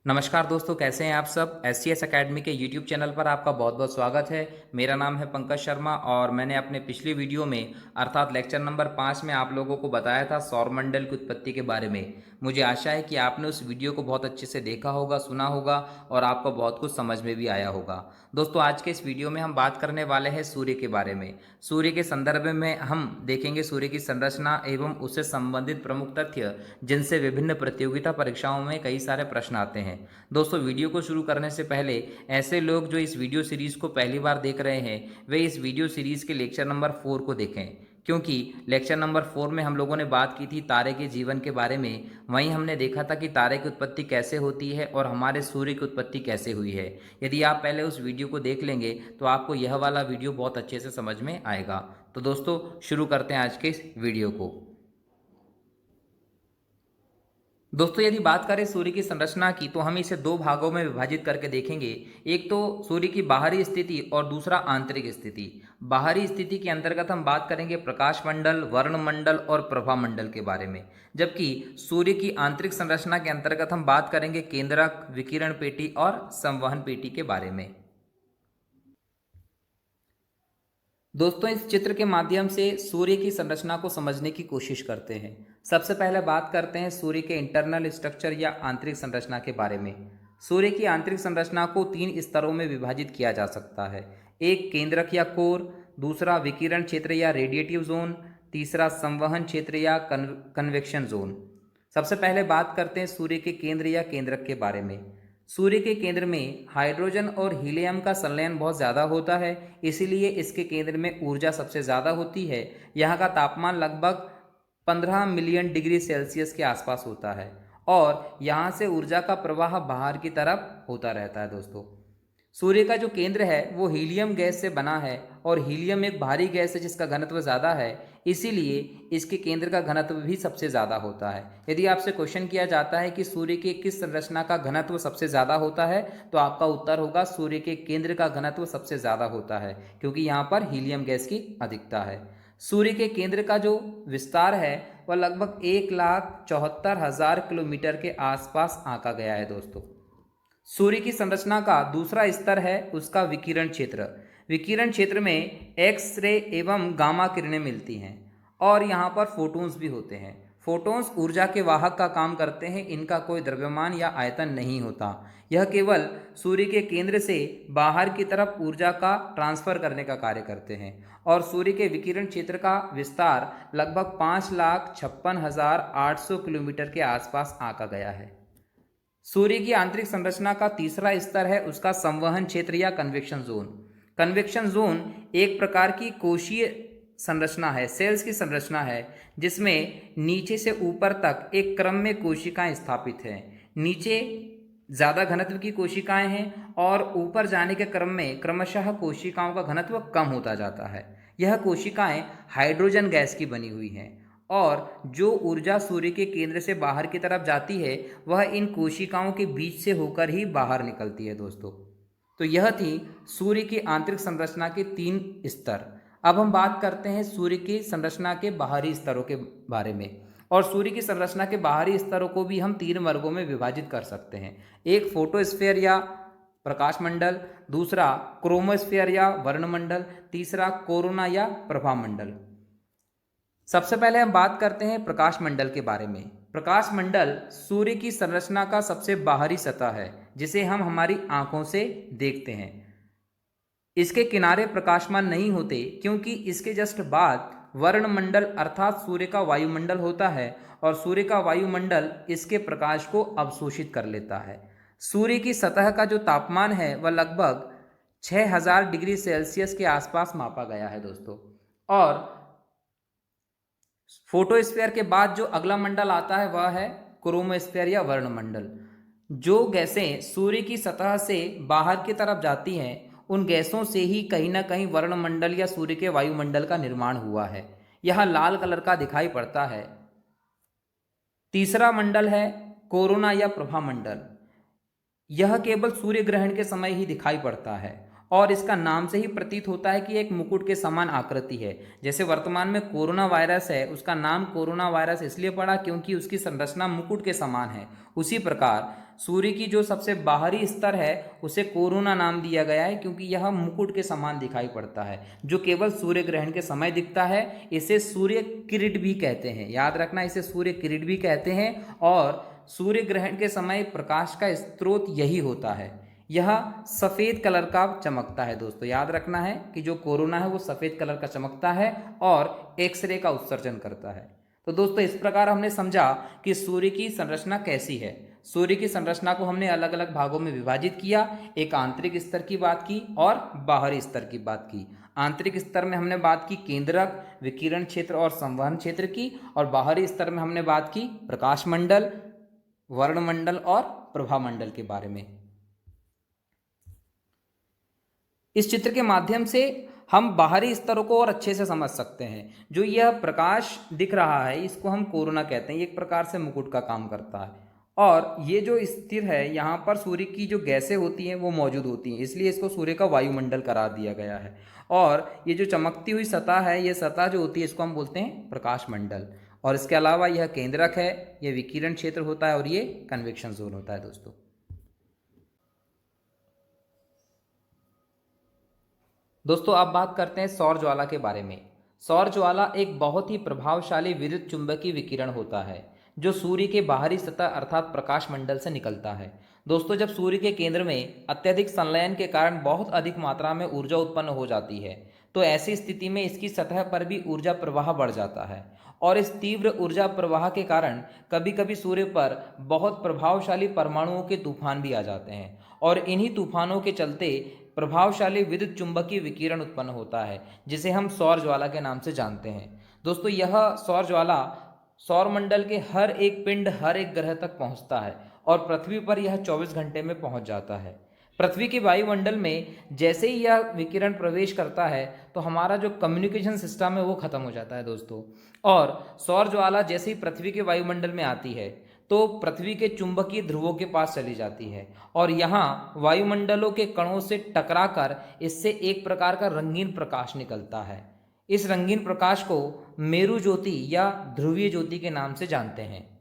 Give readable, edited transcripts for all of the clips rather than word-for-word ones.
नमस्कार दोस्तों, कैसे हैं आप सब। SCS एकेडमी के यूट्यूब चैनल पर आपका बहुत बहुत स्वागत है। मेरा नाम है पंकज शर्मा और मैंने अपने पिछली वीडियो में अर्थात लेक्चर नंबर 5 में आप लोगों को बताया था सौरमंडल की उत्पत्ति के बारे में। मुझे आशा है कि आपने उस वीडियो को बहुत अच्छे से देखा होगा, सुना होगा और आपको बहुत कुछ समझ में भी आया होगा। दोस्तों, आज के इस वीडियो में हम बात करने वाले हैं सूर्य के बारे में। सूर्य के संदर्भ में हम देखेंगे सूर्य की संरचना एवं उससे संबंधित प्रमुख तथ्य, जिनसे विभिन्न प्रतियोगिता परीक्षाओं में कई सारे प्रश्न आते हैं। दोस्तों, वीडियो को शुरू करने से पहले ऐसे लोग जो इस वीडियो सीरीज़ को पहली बार देख रहे हैं वे इस वीडियो सीरीज़ के लेक्चर नंबर 4 को देखें, क्योंकि लेक्चर नंबर 4 में हम लोगों ने बात की थी तारे के जीवन के बारे में। वहीं हमने देखा था कि तारे की उत्पत्ति कैसे होती है और हमारे सूर्य की उत्पत्ति कैसे हुई है। यदि आप पहले उस वीडियो को देख लेंगे तो आपको यह वाला वीडियो बहुत अच्छे से समझ में आएगा। तो दोस्तों, शुरू करते हैं आज के इस वीडियो को। दोस्तों, यदि बात करें सूर्य की संरचना की तो हम इसे दो भागों में विभाजित करके देखेंगे। एक तो सूर्य की बाहरी स्थिति और दूसरा आंतरिक स्थिति। बाहरी स्थिति के अंतर्गत हम बात करेंगे प्रकाश मंडल, वर्णमंडल और प्रभा मंडल के बारे में, जबकि सूर्य की आंतरिक संरचना के अंतर्गत हम बात करेंगे केंद्रक, विकिरण पेटी और संवहन पेटी के बारे में। दोस्तों, इस चित्र के माध्यम से सूर्य की संरचना को समझने की कोशिश करते हैं। सबसे पहले बात करते हैं सूर्य के इंटरनल स्ट्रक्चर या आंतरिक संरचना के बारे में। सूर्य की आंतरिक संरचना को 3 स्तरों में विभाजित किया जा सकता है। एक केंद्रक या कोर, दूसरा विकिरण क्षेत्र या रेडिएटिव जोन, तीसरा संवहन क्षेत्र या कन्वेक्शन जोन। सबसे पहले बात करते हैं सूर्य के केंद्र या केंद्रक के बारे में। सूर्य के केंद्र में हाइड्रोजन और हीलियम का संलयन बहुत ज़्यादा होता है, इसीलिए इसके केंद्र में ऊर्जा सबसे ज़्यादा होती है। यहाँ का तापमान लगभग 15 मिलियन डिग्री सेल्सियस के आसपास होता है और यहाँ से ऊर्जा का प्रवाह बाहर की तरफ होता रहता है। दोस्तों, सूर्य का जो केंद्र है वो हीलियम गैस से बना है और हीलियम एक भारी गैस है जिसका घनत्व ज़्यादा है, इसीलिए इसके केंद्र का घनत्व भी सबसे ज़्यादा होता है। यदि आपसे क्वेश्चन किया जाता है कि सूर्य के किस संरचना का घनत्व सबसे ज़्यादा होता है, तो आपका उत्तर होगा सूर्य के केंद्र का घनत्व सबसे ज़्यादा होता है, क्योंकि यहाँ पर हीलियम गैस की अधिकता है। सूर्य के केंद्र का जो विस्तार है वह लगभग 1,74,000 किलोमीटर के आसपास आंका गया है। दोस्तों, सूर्य की संरचना का दूसरा स्तर है उसका विकिरण क्षेत्र। विकिरण क्षेत्र में एक्स रे एवं गामा किरणें मिलती हैं और यहाँ पर फोटॉन्स भी होते हैं। फोटॉन्स ऊर्जा के वाहक का काम करते हैं, इनका कोई द्रव्यमान या आयतन नहीं होता। यह केवल सूर्य के केंद्र से बाहर की तरफ ऊर्जा का ट्रांसफर करने का कार्य करते हैं और सूर्य के विकिरण क्षेत्र का विस्तार लगभग 5,56,800 किलोमीटर के आसपास आंका गया है। सूर्य की आंतरिक संरचना का तीसरा स्तर है उसका संवहन क्षेत्र या कन्वेक्शन जोन। कन्वेक्शन जोन एक प्रकार की कोशीय संरचना है, सेल्स की संरचना है, जिसमें नीचे से ऊपर तक एक क्रम में कोशिकाएं स्थापित हैं। नीचे ज़्यादा घनत्व की कोशिकाएं हैं और ऊपर जाने के क्रम में क्रमशः कोशिकाओं का घनत्व कम होता जाता है। यह कोशिकाएं हाइड्रोजन गैस की बनी हुई हैं और जो ऊर्जा सूर्य के केंद्र से बाहर की तरफ जाती है वह इन कोशिकाओं के बीच से होकर ही बाहर निकलती है। दोस्तों, तो यह थी सूर्य की आंतरिक संरचना के 3 स्तर। अब हम बात करते हैं सूर्य की संरचना के बाहरी स्तरों के बारे में। और सूर्य की संरचना के बाहरी स्तरों को भी हम 3 वर्गों में विभाजित कर सकते हैं। एक फोटोस्फीयर या प्रकाश मंडल, दूसरा क्रोमोस्फीयर या वर्णमंडल, तीसरा कोरोना या प्रभामंडल। सबसे पहले हम बात करते हैं प्रकाश मंडल के बारे में। प्रकाश मंडल सूर्य की संरचना का सबसे बाहरी सतह है जिसे हम हमारी आंखों से देखते हैं। इसके किनारे प्रकाशमान नहीं होते क्योंकि इसके जस्ट बाद वर्णमंडल अर्थात सूर्य का वायुमंडल होता है और सूर्य का वायुमंडल इसके प्रकाश को अवशोषित कर लेता है। सूर्य की सतह का जो तापमान है वह लगभग 6,000 डिग्री सेल्सियस के आसपास मापा गया है। दोस्तों, और फोटोस्फीयर के बाद जो अगला मंडल आता है वह है क्रोमोस्फीयर या वर्णमंडल। जो गैसें सूर्य की सतह से बाहर की तरफ जाती हैं उन गैसों से ही कहीं ना कहीं वर्णमंडल या सूर्य के वायुमंडल का निर्माण हुआ है। यह लाल कलर का दिखाई पड़ता है। तीसरा मंडल है कोरोना या प्रभामंडल। यह केवल सूर्य ग्रहण के समय ही दिखाई पड़ता है और इसका नाम से ही प्रतीत होता है कि एक मुकुट के समान आकृति है। जैसे वर्तमान में कोरोना वायरस है, उसका नाम कोरोना वायरस इसलिए पड़ा क्योंकि उसकी संरचना मुकुट के समान है। उसी प्रकार सूर्य की जो सबसे बाहरी स्तर है उसे कोरोना नाम दिया गया है, क्योंकि यह मुकुट के समान दिखाई पड़ता है, जो केवल सूर्य ग्रहण के समय दिखता है। इसे सूर्य किरीट भी कहते हैं, याद रखना, इसे सूर्य किरीट भी कहते हैं। और सूर्य ग्रहण के समय प्रकाश का स्रोत यही होता है। यह सफ़ेद कलर का चमकता है दोस्तों, याद रखना है कि जो कोरोना है वो सफ़ेद कलर का चमकता है और एक्सरे का उत्सर्जन करता है। तो दोस्तों इस प्रकार हमने समझा कि सूर्य की संरचना कैसी है। सूर्य की संरचना को हमने अलग अलग भागों में विभाजित किया। एक आंतरिक स्तर की बात की और बाहरी स्तर की बात की। आंतरिक स्तर में हमने बात की केंद्रक, विकिरण क्षेत्र और संवहन क्षेत्र की, और बाहरी स्तर में हमने बात की प्रकाश मंडल, वर्णमंडल और प्रभामंडल के बारे में। इस चित्र के माध्यम से हम बाहरी स्तरों को और अच्छे से समझ सकते हैं। जो यह प्रकाश दिख रहा है इसको हम कोरोना कहते हैं, ये एक प्रकार से मुकुट का काम करता है। और ये जो स्थिर है यहाँ पर सूर्य की जो गैसें होती हैं वो मौजूद होती हैं, इसलिए इसको सूर्य का वायुमंडल करार दिया गया है। और ये जो चमकती हुई सतह है, ये सतह जो होती है इसको हम बोलते हैं प्रकाश मंडल। और इसके अलावा यह केंद्रक है, ये विकिरण क्षेत्र होता है और ये कन्वेक्शन जोन होता है दोस्तों। दोस्तों अब बात करते हैं सौर ज्वाला के बारे में। सौर ज्वाला एक बहुत ही प्रभावशाली विद्युत चुंबकीय विकिरण होता है जो सूर्य के बाहरी सतह अर्थात प्रकाश मंडल से निकलता है। दोस्तों जब सूर्य के केंद्र में अत्यधिक संलयन के कारण बहुत अधिक मात्रा में ऊर्जा उत्पन्न हो जाती है, तो ऐसी स्थिति में इसकी सतह पर भी ऊर्जा प्रवाह बढ़ जाता है। और इस तीव्र ऊर्जा प्रवाह के कारण कभी कभी सूर्य पर बहुत प्रभावशाली परमाणुओं के तूफान भी आ जाते हैं, और इन्हीं तूफानों के चलते प्रभावशाली विद्युत चुंबकीय विकिरण उत्पन्न होता है, जिसे हम सौर ज्वाला के नाम से जानते हैं। दोस्तों यह सौर ज्वाला सौरमंडल के हर एक पिंड, हर एक ग्रह तक पहुंचता है, और पृथ्वी पर यह 24 घंटे में पहुंच जाता है। पृथ्वी के वायुमंडल में जैसे ही यह विकिरण प्रवेश करता है तो हमारा जो कम्युनिकेशन सिस्टम है वो खत्म हो जाता है दोस्तों। और सौर ज्वाला जैसे ही पृथ्वी के वायुमंडल में आती है तो पृथ्वी के चुंबकीय ध्रुवों के पास चली जाती है, और यहाँ वायुमंडलों के कणों से टकराकर इससे एक प्रकार का रंगीन प्रकाश निकलता है। इस रंगीन प्रकाश को मेरु ज्योति या ध्रुवीय ज्योति के नाम से जानते हैं।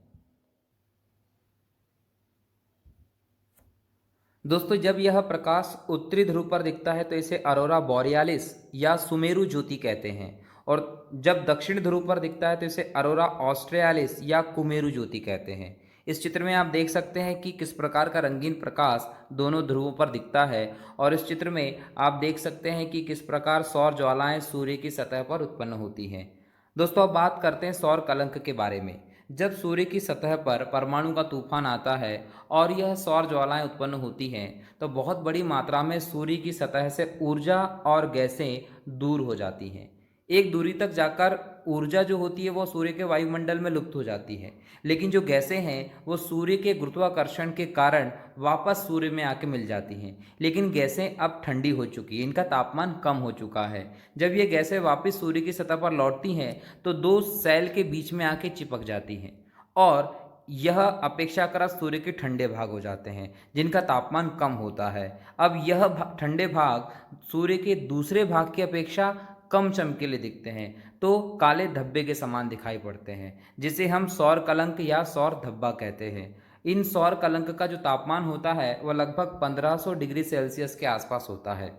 दोस्तों जब यह प्रकाश उत्तरी ध्रुव पर दिखता है तो इसे अरोरा बोरियालिस या सुमेरु ज्योति कहते हैं, और जब दक्षिण ध्रुव पर दिखता है तो इसे अरोरा ऑस्ट्रेलिस या कुमेरु ज्योति कहते हैं। इस चित्र में आप देख सकते हैं कि किस प्रकार का रंगीन प्रकाश दोनों ध्रुवों पर दिखता है, और इस चित्र में आप देख सकते हैं कि किस प्रकार सौर ज्वालाएं सूर्य की सतह पर उत्पन्न होती हैं। दोस्तों अब बात करते हैं सौर कलंक के बारे में। जब सूर्य की सतह पर परमाणु का तूफान आता है और यह सौर ज्वालाएं उत्पन्न होती हैं तो बहुत बड़ी मात्रा में सूर्य की सतह से ऊर्जा और गैसें दूर हो जाती हैं। एक दूरी तक जाकर ऊर्जा जो होती है वो सूर्य के वायुमंडल में लुप्त हो जाती है, लेकिन जो गैसें हैं वो सूर्य के गुरुत्वाकर्षण के कारण वापस सूर्य में आके मिल जाती हैं। लेकिन गैसें अब ठंडी हो चुकी हैं, इनका तापमान कम हो चुका है। जब ये गैसें वापस सूर्य की सतह पर लौटती हैं तो दो सेल के बीच में आके चिपक जाती हैं, और यह अपेक्षाकृत सूर्य के ठंडे भाग हो जाते हैं जिनका तापमान कम होता है। अब यह ठंडे भाग सूर्य के दूसरे भाग की अपेक्षा कम चमकीले दिखते हैं, तो काले धब्बे के समान दिखाई पड़ते हैं, जिसे हम सौर कलंक या सौर धब्बा कहते हैं। इन सौर कलंक का जो तापमान होता है वह लगभग 1500 डिग्री सेल्सियस के आसपास होता है।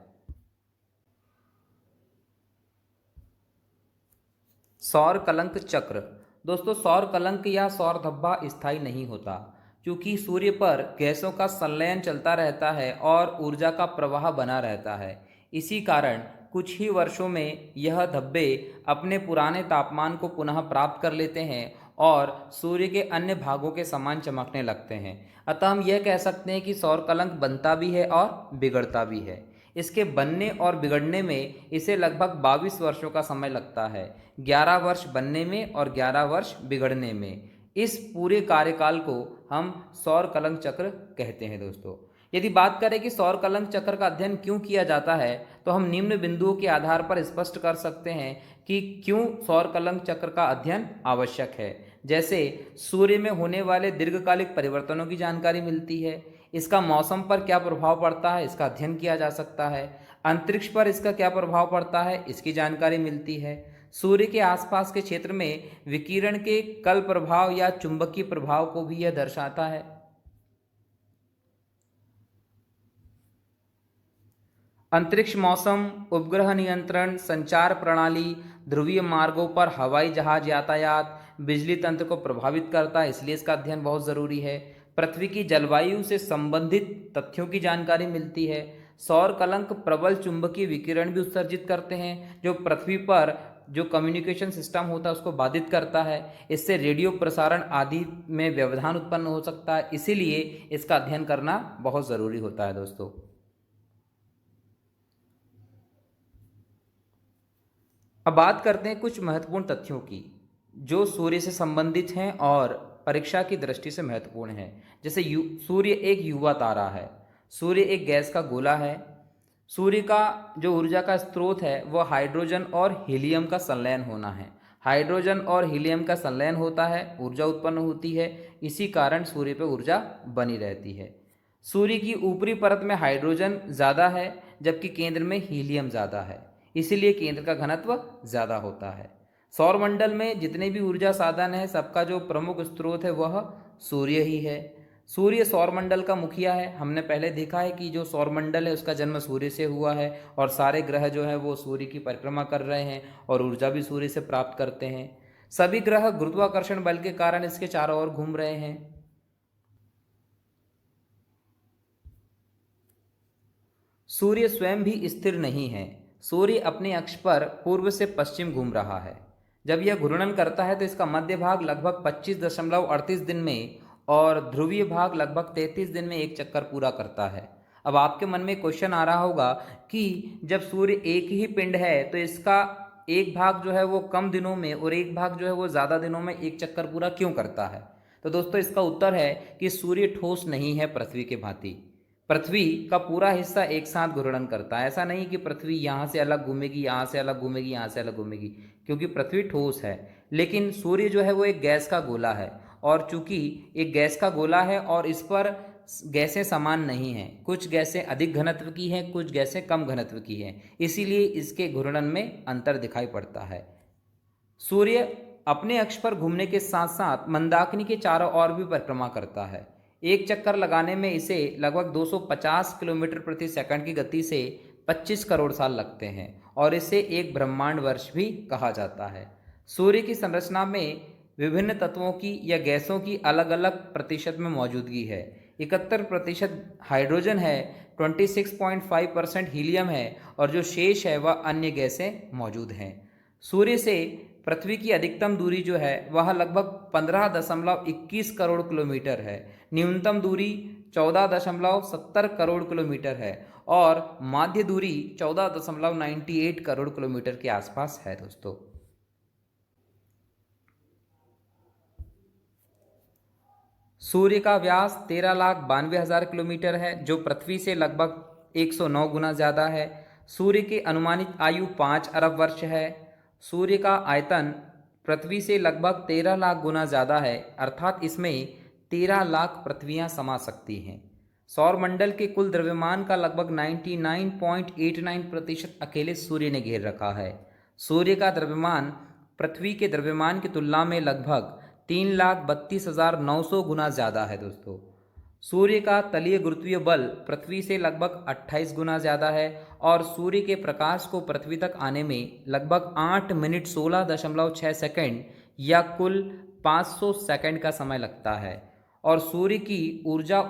सौर कलंक चक्र। दोस्तों सौर कलंक या सौर धब्बा स्थायी नहीं होता, क्योंकि सूर्य पर गैसों का संलयन चलता रहता है और ऊर्जा का प्रवाह बना रहता है। इसी कारण कुछ ही वर्षों में यह धब्बे अपने पुराने तापमान को पुनः प्राप्त कर लेते हैं और सूर्य के अन्य भागों के समान चमकने लगते हैं। अतः हम यह कह सकते हैं कि सौर कलंक बनता भी है और बिगड़ता भी है। इसके बनने और बिगड़ने में इसे लगभग 22 वर्षों का समय लगता है, 11 वर्ष बनने में और 11 वर्ष बिगड़ने में। इस पूरे कार्यकाल को हम सौर कलंक चक्र कहते हैं दोस्तों। यदि बात करें कि सौर कलंक चक्र का अध्ययन क्यों किया जाता है तो हम निम्न बिंदुओं के आधार पर स्पष्ट कर सकते हैं कि क्यों सौर कलंक चक्र का अध्ययन आवश्यक है। जैसे सूर्य में होने वाले दीर्घकालिक परिवर्तनों की जानकारी मिलती है, इसका मौसम पर क्या प्रभाव पड़ता है इसका अध्ययन किया जा सकता है, अंतरिक्ष पर इसका क्या प्रभाव पड़ता है इसकी जानकारी मिलती है, सूर्य के आसपास के क्षेत्र में विकिरण के कल प्रभाव या चुंबकीय प्रभाव को भी यह दर्शाता है। अंतरिक्ष मौसम, उपग्रह नियंत्रण, संचार प्रणाली, ध्रुवीय मार्गों पर हवाई जहाज यातायात, बिजली तंत्र को प्रभावित करता है, इसलिए इसका अध्ययन बहुत ज़रूरी है। पृथ्वी की जलवायु से संबंधित तथ्यों की जानकारी मिलती है। सौर कलंक प्रबल चुंबकीय विकिरण भी उत्सर्जित करते हैं, जो पृथ्वी पर जो कम्युनिकेशन सिस्टम होता है उसको बाधित करता है। इससे रेडियो प्रसारण आदि में व्यवधान उत्पन्न हो सकता है, इसीलिए इसका अध्ययन करना बहुत ज़रूरी होता है दोस्तों। अब बात करते हैं कुछ महत्वपूर्ण तथ्यों की जो सूर्य से संबंधित हैं और परीक्षा की दृष्टि से महत्वपूर्ण हैं। जैसे सूर्य एक युवा तारा है। सूर्य एक गैस का गोला है। सूर्य का जो ऊर्जा का स्रोत है वह हाइड्रोजन और हीलियम का संलयन होना है। हाइड्रोजन और हीलियम का संलयन होता है, ऊर्जा उत्पन्न होती है। इसी कारण सूर्य पर ऊर्जा बनी रहती है। सूर्य की ऊपरी परत में हाइड्रोजन ज़्यादा है, जबकि केंद्र में हीलियम ज़्यादा है, इसीलिए केंद्र का घनत्व ज़्यादा होता है। सौरमंडल में जितने भी ऊर्जा साधन है सबका जो प्रमुख स्रोत है वह सूर्य ही है। सूर्य सौरमंडल का मुखिया है। हमने पहले देखा है कि जो सौरमंडल है उसका जन्म सूर्य से हुआ है और सारे ग्रह जो है वो सूर्य की परिक्रमा कर रहे हैं और ऊर्जा भी सूर्य से प्राप्त करते हैं। सभी ग्रह गुरुत्वाकर्षण बल के कारण इसके चारों ओर घूम रहे हैं। सूर्य स्वयं भी स्थिर नहीं है। सूर्य अपने अक्ष पर पूर्व से पश्चिम घूम रहा है। जब यह घूर्णन करता है तो इसका मध्य भाग लगभग 25.38 दिन में और ध्रुवीय भाग लगभग 33 दिन में एक चक्कर पूरा करता है। अब आपके मन में क्वेश्चन आ रहा होगा कि जब सूर्य एक ही पिंड है तो इसका एक भाग जो है वो कम दिनों में और एक भाग जो है वो ज़्यादा दिनों में एक चक्कर पूरा क्यों करता है। तो दोस्तों इसका उत्तर है कि सूर्य ठोस नहीं है पृथ्वी के भांति। पृथ्वी का पूरा हिस्सा एक साथ घूर्णन करता है। ऐसा नहीं कि पृथ्वी यहाँ से अलग घूमेगी, यहाँ से अलग घूमेगी, यहाँ से अलग घूमेगी, क्योंकि पृथ्वी ठोस है। लेकिन सूर्य जो है वो एक गैस का गोला है और चूंकि एक गैस का गोला है और इस पर गैसें समान नहीं हैं, कुछ गैसें अधिक घनत्व की हैं, कुछ गैसें कम घनत्व की हैं, इसीलिए इसके घूर्णन में अंतर दिखाई पड़ता है। सूर्य अपने अक्ष पर घूमने के साथ साथ मंदाकिनी के चारों ओर भी परिक्रमा करता है। एक चक्कर लगाने में इसे लगभग 250 किलोमीटर प्रति सेकंड की गति से 25 करोड़ साल लगते हैं और इसे एक ब्रह्मांड वर्ष भी कहा जाता है। सूर्य की संरचना में विभिन्न तत्वों की या गैसों की अलग अलग प्रतिशत में मौजूदगी है। 71% हाइड्रोजन है, 26.5% हीलियम है और जो शेष है वह अन्य गैसें मौजूद हैं। सूर्य से पृथ्वी की अधिकतम दूरी जो है वह लगभग 15.21 करोड़ किलोमीटर है। न्यूनतम दूरी 14.70 करोड़ किलोमीटर है और माध्य दूरी 14.98 करोड़ किलोमीटर के आसपास है दोस्तों। सूर्य का व्यास 13,92,000 किलोमीटर है, जो पृथ्वी से लगभग 109 गुना ज़्यादा है। सूर्य की अनुमानित आयु 5 अरब वर्ष है। सूर्य का आयतन पृथ्वी से लगभग 13 लाख गुना ज़्यादा है, अर्थात इसमें 13 लाख पृथ्वियाँ समा सकती हैं। सौरमंडल के कुल द्रव्यमान का लगभग 99.89% अकेले सूर्य ने घेर रखा है। सूर्य का द्रव्यमान पृथ्वी के द्रव्यमान की तुलना में लगभग 3,32,900 गुना ज़्यादा है दोस्तों। सूर्य का तलीय गुरुत्वीय बल पृथ्वी से लगभग 28 गुना ज़्यादा है और सूर्य के प्रकाश को पृथ्वी तक आने में लगभग 8 मिनट 16.6 सेकंड या कुल 500 सेकंड का समय लगता है और सूर्य की ऊर्जा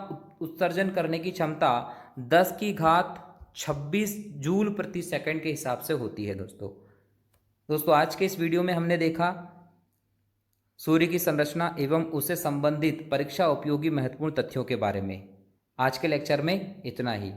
उत्सर्जन करने की क्षमता 10 की घात 26 जूल प्रति सेकंड के हिसाब से होती है दोस्तों आज के इस वीडियो में हमने देखा सूर्य की संरचना एवं उससे संबंधित परीक्षा उपयोगी महत्वपूर्ण तथ्यों के बारे में। आज के लेक्चर में इतना ही।